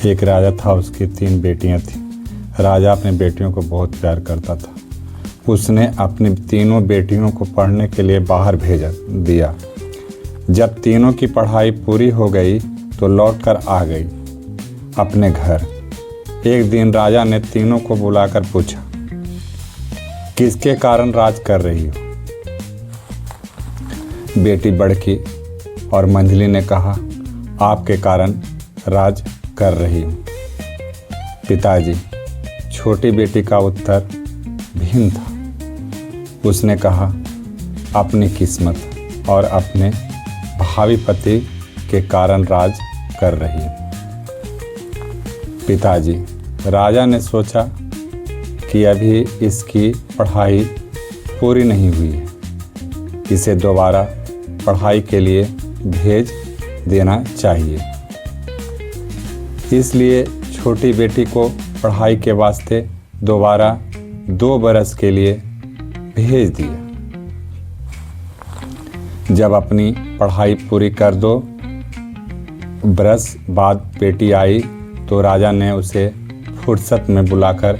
एक राजा था, उसकी 3 बेटियां थीं। राजा अपनी बेटियों को बहुत प्यार करता था। उसने अपनी तीनों बेटियों को पढ़ने के लिए बाहर भेज दिया। जब तीनों की पढ़ाई पूरी हो गई तो लौटकर आ गई अपने घर। एक दिन राजा ने तीनों को बुलाकर पूछा, किसके कारण राज कर रही हो? बेटी बड़की और मंझली ने कहा, आपके कारण राज कर रही हूँ। पिताजी, छोटी बेटी का उत्तर भिन्न था। उसने कहा, अपनी किस्मत और अपने भावी पति के कारण राज कर रही हूँ। पिताजी, राजा ने सोचा कि अभी इसकी पढ़ाई पूरी नहीं हुई है, इसे दोबारा पढ़ाई के लिए भेज देना चाहिए। इसलिए छोटी बेटी को पढ़ाई के वास्ते दोबारा 2 बरस के लिए भेज दिया। जब अपनी पढ़ाई पूरी कर 2 बरस बाद बेटी आई तो राजा ने उसे फुर्सत में बुलाकर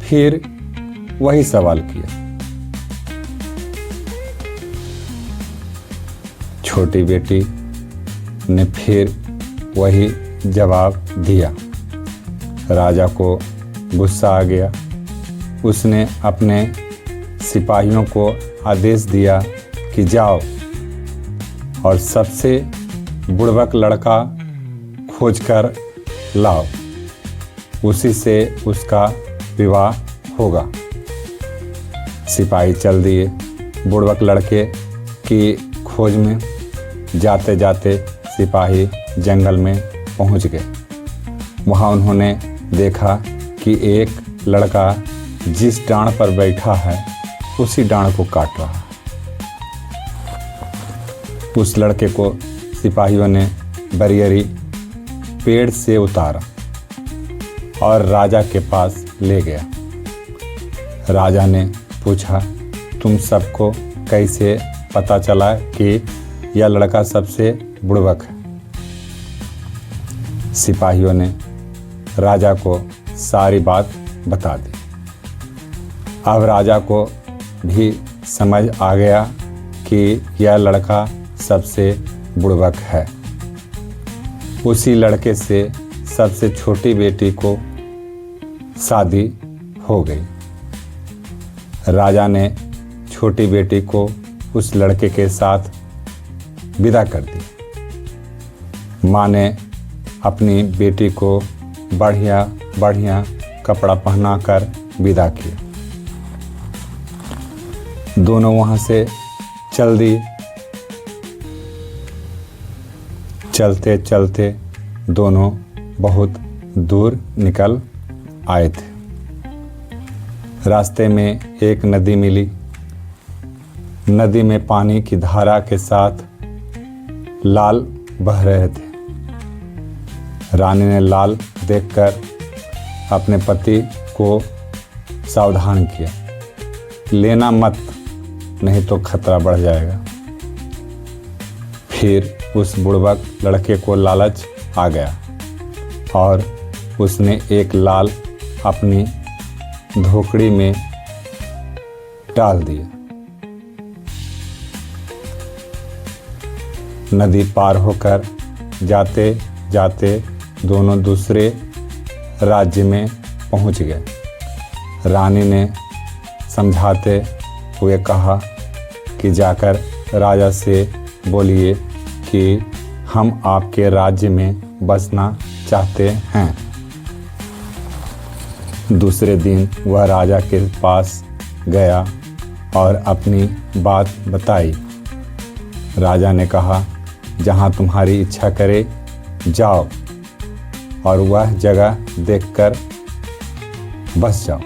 फिर वही सवाल किया। छोटी बेटी ने फिर वही जवाब दिया। राजा को गुस्सा आ गया। उसने अपने सिपाहियों को आदेश दिया कि जाओ और सबसे बुड़बक लड़का खोजकर लाओ, उसी से उसका विवाह होगा। सिपाही चल दिए बुड़बक लड़के की खोज में। जाते जाते सिपाही जंगल में पहुंच गए। वहां उन्होंने देखा कि एक लड़का जिस डांड पर बैठा है उसी डांड को काट रहा है। उस लड़के को सिपाहियों ने बरियरी पेड़ से उतारा और राजा के पास ले गया। राजा ने पूछा, तुम सबको कैसे पता चला कि यह लड़का सबसे बुड़बक है? सिपाहियों ने राजा को सारी बात बता दी। अब राजा को भी समझ आ गया कि यह लड़का सबसे बुड़बक है। उसी लड़के से सबसे छोटी बेटी को शादी हो गई। राजा ने छोटी बेटी को उस लड़के के साथ विदा कर दी। माँ ने अपनी बेटी को बढ़िया बढ़िया कपड़ा पहनाकर विदा किया। दोनों वहाँ से चल दिए। चलते चलते दोनों बहुत दूर निकल आए थे। रास्ते में एक नदी मिली। नदी में पानी की धारा के साथ लाल बह रहे थे। रानी ने लाल देखकर अपने पति को सावधान किया, लेना मत, नहीं तो खतरा बढ़ जाएगा। फिर उस बुड़बक लड़के को लालच आ गया और उसने एक लाल अपनी धोकड़ी में डाल दिया। नदी पार होकर जाते जाते दोनों दूसरे राज्य में पहुंच गए। रानी ने समझाते हुए कहा कि जाकर राजा से बोलिए कि हम आपके राज्य में बसना चाहते हैं। दूसरे दिन वह राजा के पास गया और अपनी बात बताई। राजा ने कहा, जहाँ तुम्हारी इच्छा करे जाओ और वह जगह देखकर बस जाओ।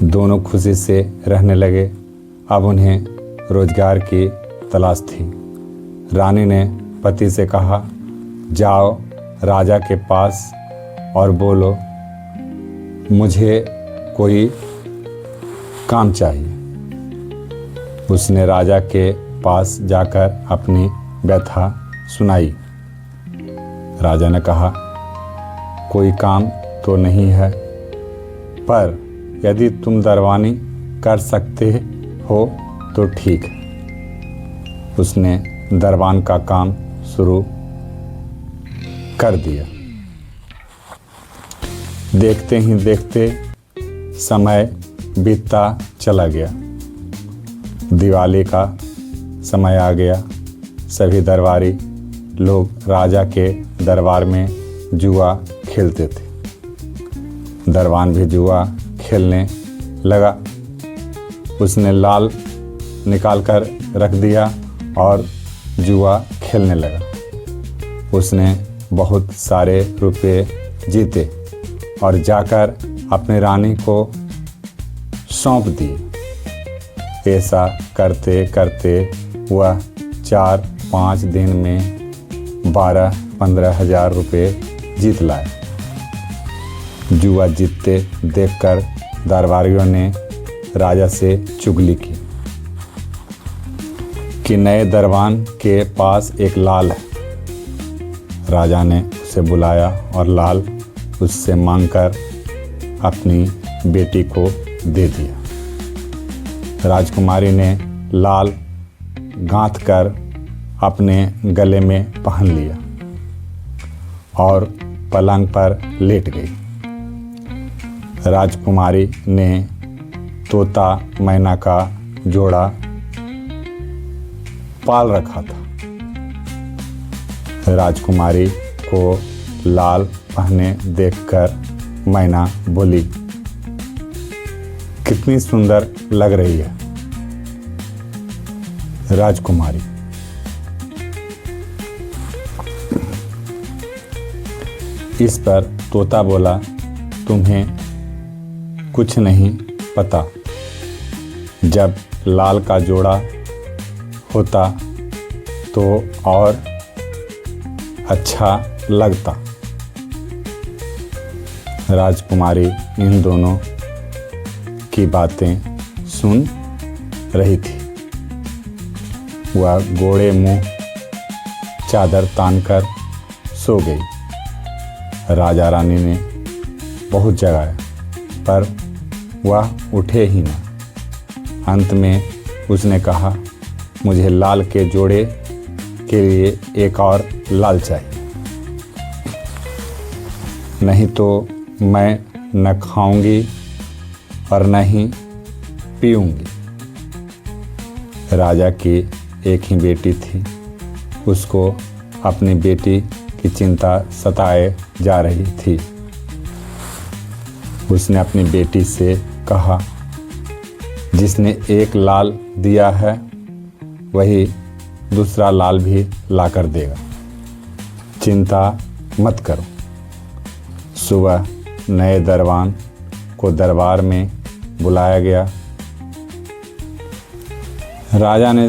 दोनों खुशी से रहने लगे। अब उन्हें रोजगार की तलाश थी। रानी ने पति से कहा, जाओ राजा के पास और बोलो, मुझे कोई काम चाहिए। उसने राजा के पास जाकर अपनी व्यथा सुनाई। राजा ने कहा, कोई काम तो नहीं है, पर यदि तुम दरवानी कर सकते हो तो ठीक है। उसने दरबान का काम शुरू कर दिया। देखते ही देखते समय बीतता चला गया। दिवाली का समय आ गया। सभी दरबारी लोग राजा के दरबार में जुआ खेलते थे। दरबान भी जुआ खेलने लगा। उसने लाल निकाल कर रख दिया और जुआ खेलने लगा। उसने बहुत सारे रुपए जीते और जाकर अपनी रानी को सौंप दिए। ऐसा करते करते वह 4-5 दिन में 12-15 हज़ार रुपये जीत लाए। जुआ जीतते देखकर दरबारियों ने राजा से चुगली की कि नए दरबान के पास एक लाल है। राजा ने उसे बुलाया और लाल उससे मांगकर अपनी बेटी को दे दिया। राजकुमारी ने लाल गांथ कर अपने गले में पहन लिया और पलंग पर लेट गई। राजकुमारी ने तोता मैना का जोड़ा पाल रखा था। राजकुमारी को लाल पहने देखकर मैना बोली, कितनी सुंदर लग रही है राजकुमारी। इस पर तोता बोला, तुम्हें कुछ नहीं पता। जब लाल का जोड़ा होता तो और अच्छा लगता। राजकुमारी इन दोनों की बातें सुन रही थी। वह गोड़े मुंह चादर तानकर सो गई। राजा रानी ने बहुत जगाया पर वह उठे ही न। अंत में उसने कहा, मुझे लाल के जोड़े के लिए एक और लाल चाहिए, नहीं तो मैं न खाऊंगी और न ही पीऊंगी। राजा की एक ही बेटी थी। उसको अपनी बेटी की चिंता सताए जा रही थी। उसने अपनी बेटी से कहा, जिसने एक लाल दिया है वही दूसरा लाल भी लाकर देगा। चिंता मत करो। सुबह नए दरबान को दरबार में बुलाया गया। राजा ने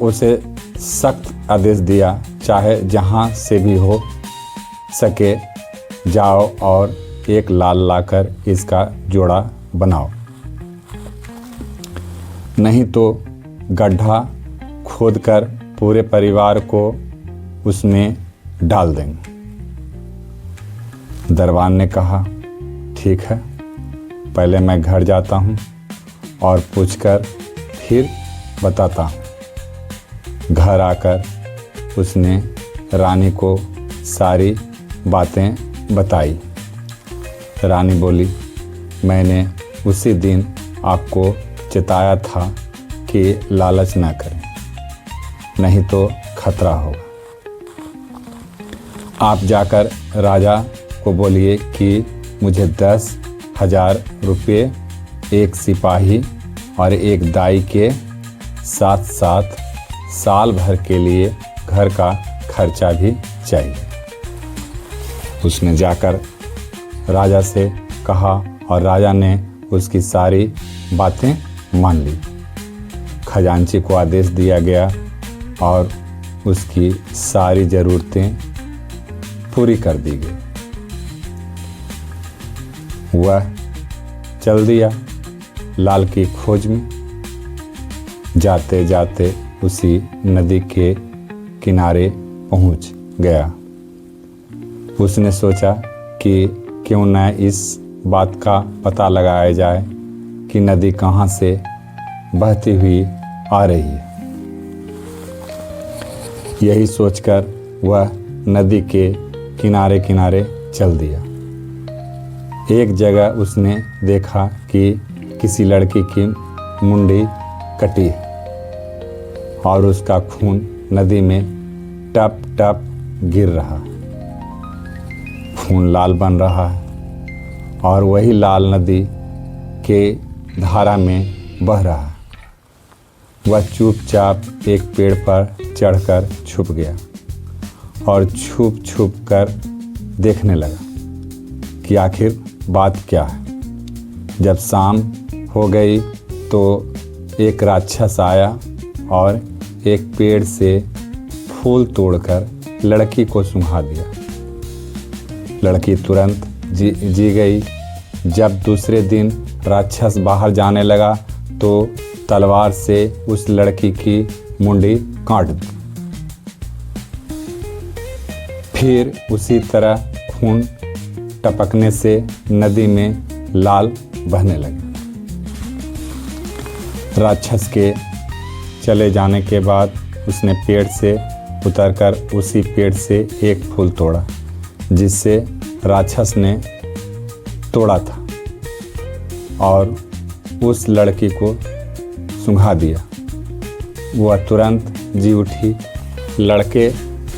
उसे सख्त आदेश दिया, चाहे जहाँ से भी हो सके जाओ और एक लाल लाकर इसका जोड़ा बनाओ, नहीं तो गड्ढा खोदकर पूरे परिवार को उसमें डाल देंगे। दरबान ने कहा, ठीक है, पहले मैं घर जाता हूँ और पूछकर फिर बताता हूँ। घर आकर उसने रानी को सारी बातें बताई। रानी बोली, मैंने उसी दिन आपको चेताया था कि लालच ना करें, नहीं तो खतरा होगा। आप जाकर राजा को बोलिए कि मुझे 10,000 रुपये, एक सिपाही और एक दाई के साथ साथ साल भर के लिए घर का खर्चा भी चाहिए। उसने जाकर राजा से कहा और राजा ने उसकी सारी बातें मान ली। खजांची को आदेश दिया गया और उसकी सारी ज़रूरतें पूरी कर दी गई। वह चल दिया लाल की खोज में। जाते जाते उसी नदी के किनारे पहुंच गया। उसने सोचा कि क्यों न इस बात का पता लगाया जाए कि नदी कहाँ से बहती हुई आ रही है। यही सोचकर वह नदी के किनारे किनारे चल दिया। एक जगह उसने देखा कि किसी लड़की की मुंडी कटी है और उसका खून नदी में टप टप गिर रहा। खून लाल बन रहा है और वही लाल नदी के धारा में बह रहा। वह चुपचाप एक पेड़ पर चढ़कर छुप गया और छुप छुप कर देखने लगा कि आखिर बात क्या है। जब शाम हो गई तो एक राक्षस आया और एक पेड़ से फूल तोड़कर लड़की को सूंघा दिया। लड़की तुरंत जी गई। जब दूसरे दिन राक्षस बाहर जाने लगा तो तलवार से उस लड़की की मुंडी काट दी। फिर उसी तरह खून टपकने से नदी में लाल बहने लगे। राक्षस के चले जाने के बाद उसने पेड़ से उतरकर उसी पेड़ से एक फूल तोड़ा जिससे राक्षस ने तोड़ा था और उस लड़की को सूंघा दिया। वह तुरंत जी उठी। लड़के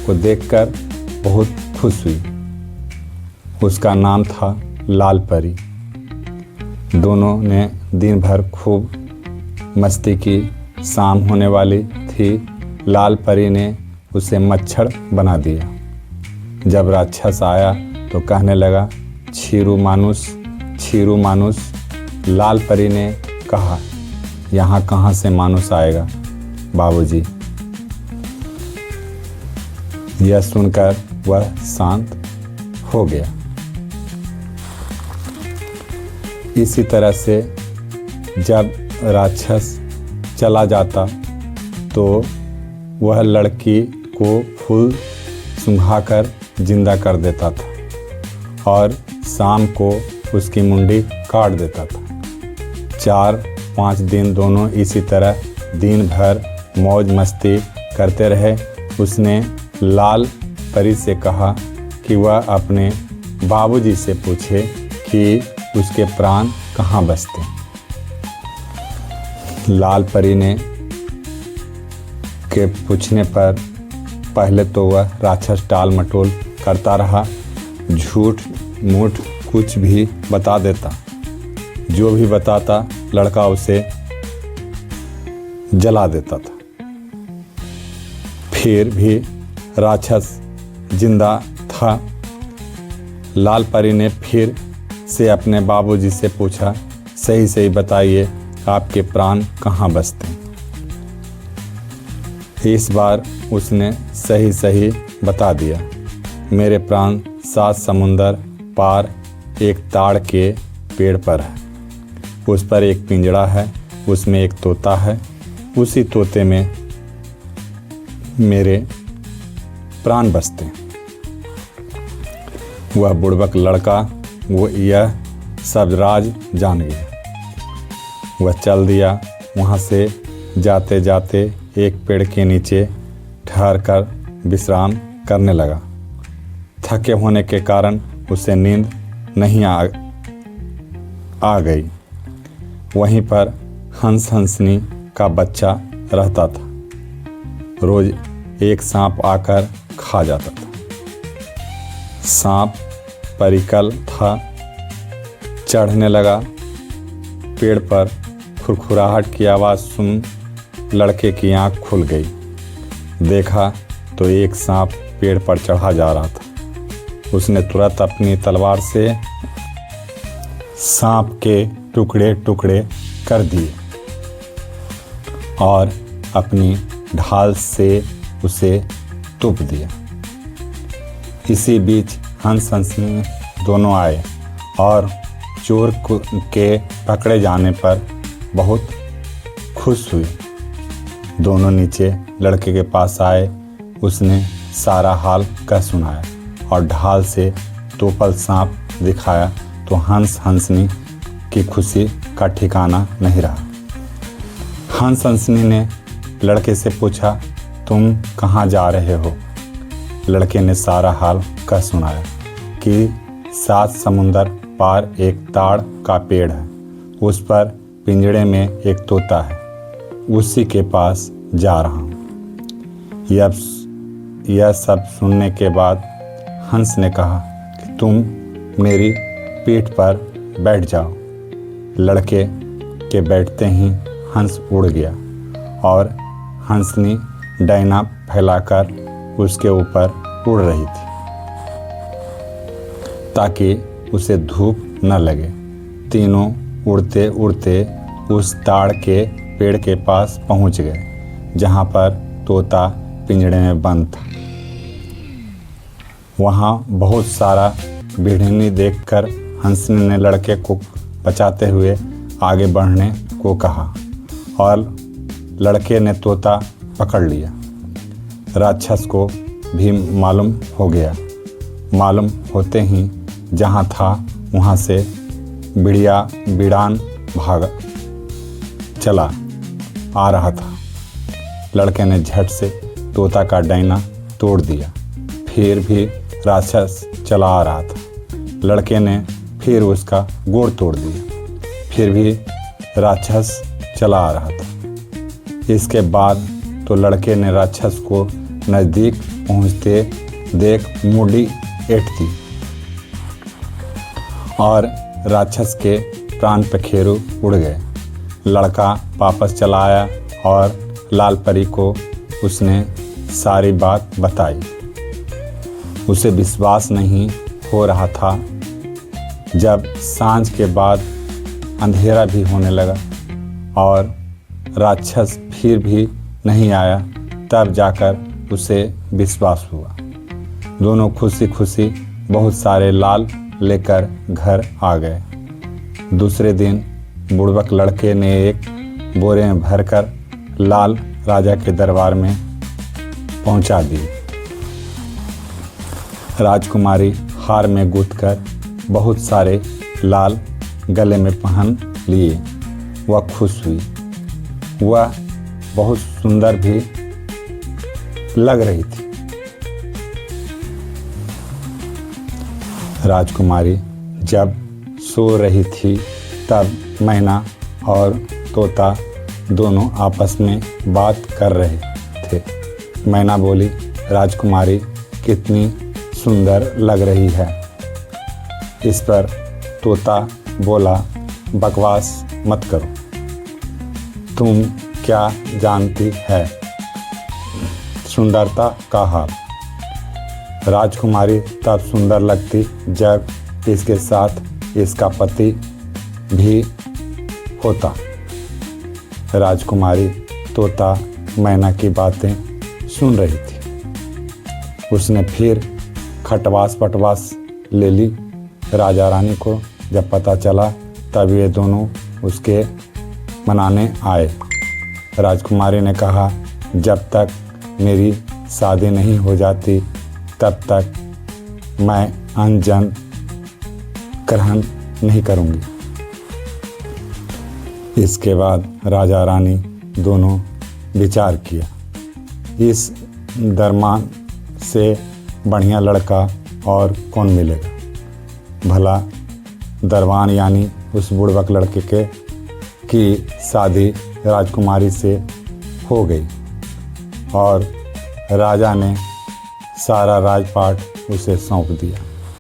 को देखकर बहुत खुश हुई। उसका नाम था लाल परी। दोनों ने दिन भर खूब मस्ती की। शाम होने वाली थी। लाल परी ने उसे मच्छर बना दिया। जब राक्षस आया तो कहने लगा, छीरू मानुस। लाल परी ने कहा, यहाँ कहाँ से मानुस आएगा बाबूजी। यह सुनकर वह शांत हो गया। इसी तरह से जब राक्षस चला जाता तो वह लड़की को फूल सूंघाकर जिंदा कर देता था और शाम को उसकी मुंडी काट देता था। 4-5 दिन दोनों इसी तरह दिन भर मौज मस्ती करते रहे। उसने लाल परी से कहा कि वह अपने बाबूजी से पूछे कि उसके प्राण कहाँ बसते। लाल परी ने के पूछने पर पहले तो वह राक्षस टाल मटोल करता रहा। झूठ मूठ कुछ भी बता देता। जो भी बताता लड़का उसे जला देता था। फिर भी राक्षस जिंदा था। लाल परी ने फिर से अपने बाबूजी से पूछा, सही बताइए आपके प्राण कहाँ बसते। इस बार उसने सही बता दिया। मेरे प्राण 7 समुंदर पार एक ताड़ के पेड़ पर है। उस पर एक पिंजड़ा है, उसमें एक तोता है। उसी तोते में मेरे प्राण बसते हैं। वह बुड़बक लड़का वो यह सब राज जान गया। वह चल दिया। वहाँ से जाते जाते एक पेड़ के नीचे ठहरकर विश्राम करने लगा। थके होने के कारण उसे नींद नहीं आ गई। वहीं पर हंसनी का बच्चा रहता था। रोज एक सांप आकर खा जाता था। सांप परिकल था। चढ़ने लगा। पेड़ पर खुरखुराहट की आवाज़ सुन लड़के की आंख खुल गई। देखा तो एक सांप पेड़ पर चढ़ा जा रहा था। उसने तुरंत अपनी तलवार से सांप के टुकड़े टुकड़े कर दिए और अपनी ढाल से उसे तुप दिया। इसी बीच हंसनी दोनों आए और चोर के पकड़े जाने पर बहुत खुश हुई। दोनों नीचे लड़के के पास आए। उसने सारा हाल कह सुनाया और ढाल से तोपल सांप दिखाया तो हंस हंसनी की खुशी का ठिकाना नहीं रहा। हंस हंसनी ने लड़के से पूछा, तुम कहाँ जा रहे हो? लड़के ने सारा हाल कह सुनाया कि 7 समुंदर पार एक ताड़ का पेड़ है, उस पर पिंजड़े में एक तोता है, उसी के पास जा रहा हूँ। यह सब सुनने के बाद हंस ने कहा कि तुम मेरी पीठ पर बैठ जाओ। लड़के के बैठते ही हंस उड़ गया और हंसनी डैना फैलाकर उसके ऊपर उड़ रही थी ताकि उसे धूप न लगे। तीनों उड़ते उड़ते उस ताड़ के पेड़ के पास पहुंच गए जहां पर तोता पिंजड़े में बंद था। वहां बहुत सारा बिढ़नी देखकर हंसनी ने लड़के को बचाते हुए आगे बढ़ने को कहा और लड़के ने तोता पकड़ लिया। राक्षस को भी मालूम हो गया। मालूम होते ही जहाँ था वहाँ से बिड़ान भाग चला आ रहा था। लड़के ने झट से तोता का डैना तोड़ दिया। फिर भी राक्षस चला आ रहा था। लड़के ने फिर उसका गोड़ तोड़ दिया। फिर भी राक्षस चला आ रहा था। इसके बाद तो लड़के ने राक्षस को नज़दीक पहुंचते देख मुड़ी ऐंठ दी और राक्षस के प्राण पखेरु उड़ गए। लड़का वापस चला आया और लाल परी को उसने सारी बात बताई। उसे विश्वास नहीं हो रहा था। जब सांझ के बाद अंधेरा भी होने लगा और राक्षस फिर भी नहीं आया, तब जाकर उसे विश्वास हुआ। दोनों खुशी खुशी बहुत सारे लाल लेकर घर आ गए। दूसरे दिन बुड़बक लड़के ने एक बोरे में भरकर लाल राजा के दरबार में पहुंचा दी। राजकुमारी हार में गूंथकर बहुत सारे लाल गले में पहन लिए। वह खुश हुई। वह बहुत सुंदर भी लग रही थी। राजकुमारी जब सो रही थी तब मैना और तोता दोनों आपस में बात कर रहे थे। मैना बोली, राजकुमारी कितनी सुंदर लग रही है। इस पर तोता बोला, बकवास मत करो, तुम क्या जानती है सुंदरता का हाल। राजकुमारी तब सुंदर लगती जब इसके साथ इसका पति भी होता। राजकुमारी तोता मैना की बातें सुन रही थी। उसने फिर खटवास पटवास ले ली। राजा रानी को जब पता चला तब ये दोनों उसके मनाने आए। राजकुमारी ने कहा, जब तक मेरी शादी नहीं हो जाती तब तक मैं अनजन ग्रहण नहीं करूँगी। इसके बाद राजा रानी दोनों विचार किया, इस दरमान से बढ़िया लड़का और कौन मिलेगा। भला दरबान यानी उस बुड़बक लड़के की शादी राजकुमारी से हो गई और राजा ने सारा राजपाट उसे सौंप दिया।